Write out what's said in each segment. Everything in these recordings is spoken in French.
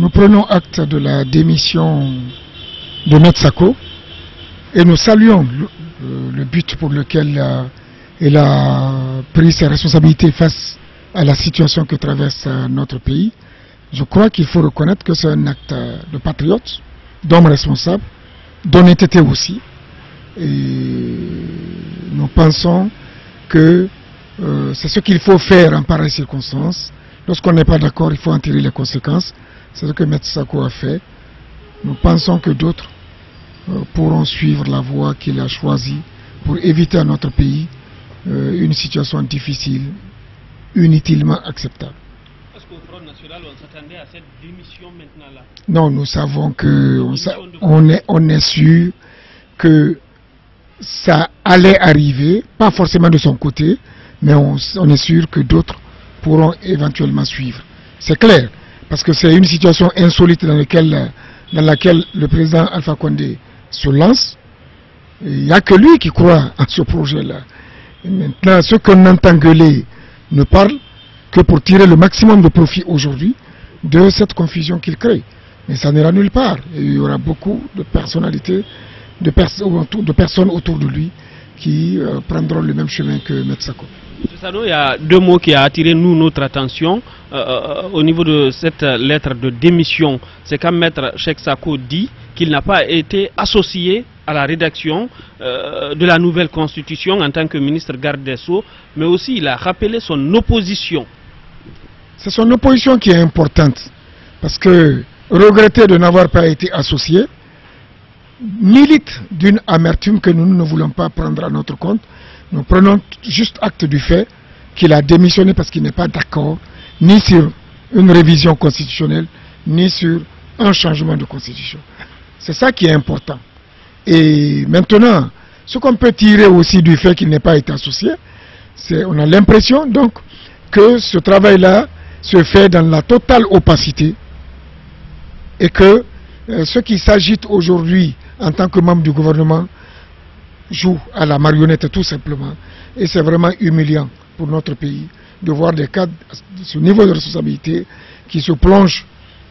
Nous prenons acte de la démission de M. Sako et nous saluons le but pour lequel il a pris ses responsabilités face à la situation que traverse notre pays. Je crois qu'il faut reconnaître que c'est un acte de patriote, d'homme responsable, d'honnêteté aussi. Et nous pensons que c'est ce qu'il faut faire en pareille circonstance. Lorsqu'on n'est pas d'accord, il faut en tirer les conséquences. C'est ce que M. Sako a fait. Nous pensons que d'autres pourront suivre la voie qu'il a choisie pour éviter à notre pays une situation difficile, inutilement acceptable. Est-ce qu'au Front National, on s'attendait à cette démission maintenant-là? Non, nous savons que, on est sûr que ça allait arriver, pas forcément de son côté, mais on est sûr que d'autres pourront éventuellement suivre. C'est clair, parce que c'est une situation insolite dans laquelle le président Alpha Condé se lance. Il n'y a que lui qui croit en ce projet-là. Maintenant, ceux qu'on entend gueuler ne parlent que pour tirer le maximum de profit aujourd'hui de cette confusion qu'il crée. Mais ça n'ira nulle part. Et il y aura beaucoup de personnalités, de personnes autour de lui qui prendront le même chemin que M. Sako. M. Sano, il y a deux mots qui ont attiré notre attention au niveau de cette lettre de démission. C'est quand M. Cheikh Sako dit qu'il n'a pas été associé à la rédaction de la nouvelle constitution en tant que ministre garde des Sceaux, mais aussi il a rappelé son opposition. C'est son opposition qui est importante, parce que regretter de n'avoir pas été associé milite d'une amertume que nous ne voulons pas prendre à notre compte. Nous prenons juste acte du fait qu'il a démissionné parce qu'il n'est pas d'accord ni sur une révision constitutionnelle, ni sur un changement de constitution. C'est ça qui est important. Et maintenant, ce qu'on peut tirer aussi du fait qu'il n'ait pas été associé, c'est on a l'impression donc que ce travail-là se fait dans la totale opacité et que ceux qui s'agitent aujourd'hui en tant que membres du gouvernement jouent à la marionnette tout simplement. Et c'est vraiment humiliant pour notre pays de voir des cadres de ce niveau de responsabilité qui se plongent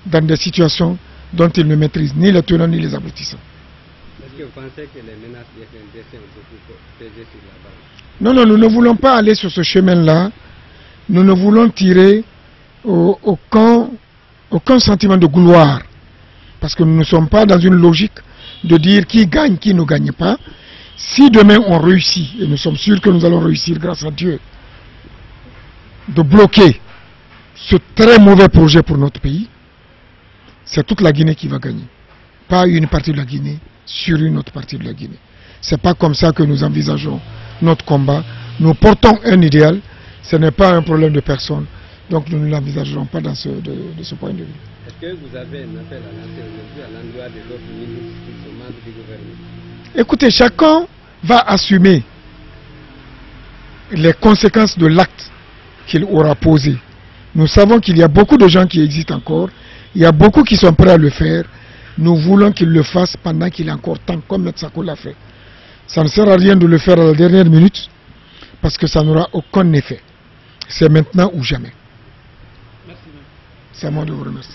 dans des situations dont ils ne maîtrisent ni les tenants ni les aboutissants. Est-ce que vous pensez que les menaces du FNDC ont beaucoup pesé sur la base? Non, non, nous ne voulons pas aller sur ce chemin-là. Nous ne voulons tirer aucun sentiment de gloire. Parce que nous ne sommes pas dans une logique de dire qui gagne, qui ne gagne pas. Si demain on réussit, et nous sommes sûrs que nous allons réussir grâce à Dieu, de bloquer ce très mauvais projet pour notre pays, c'est toute la Guinée qui va gagner. Pas une partie de la Guinée sur une autre partie de la Guinée. Ce n'est pas comme ça que nous envisageons notre combat. Nous portons un idéal, ce n'est pas un problème de personne, donc nous ne l'envisagerons pas de ce point de vue. Est-ce que vous avez un appel à lancer aujourd'hui à l'endroit de l'autre ministre qui sont membres du gouvernement? Écoutez, chacun va assumer les conséquences de l'acte qu'il aura posé. Nous savons qu'il y a beaucoup de gens qui existent encore, il y a beaucoup qui sont prêts à le faire. Nous voulons qu'il le fasse pendant qu'il est encore temps, comme M. Sako l'a fait. Ça ne sert à rien de le faire à la dernière minute, parce que ça n'aura aucun effet. C'est maintenant ou jamais. Merci. C'est à moi de vous remercier.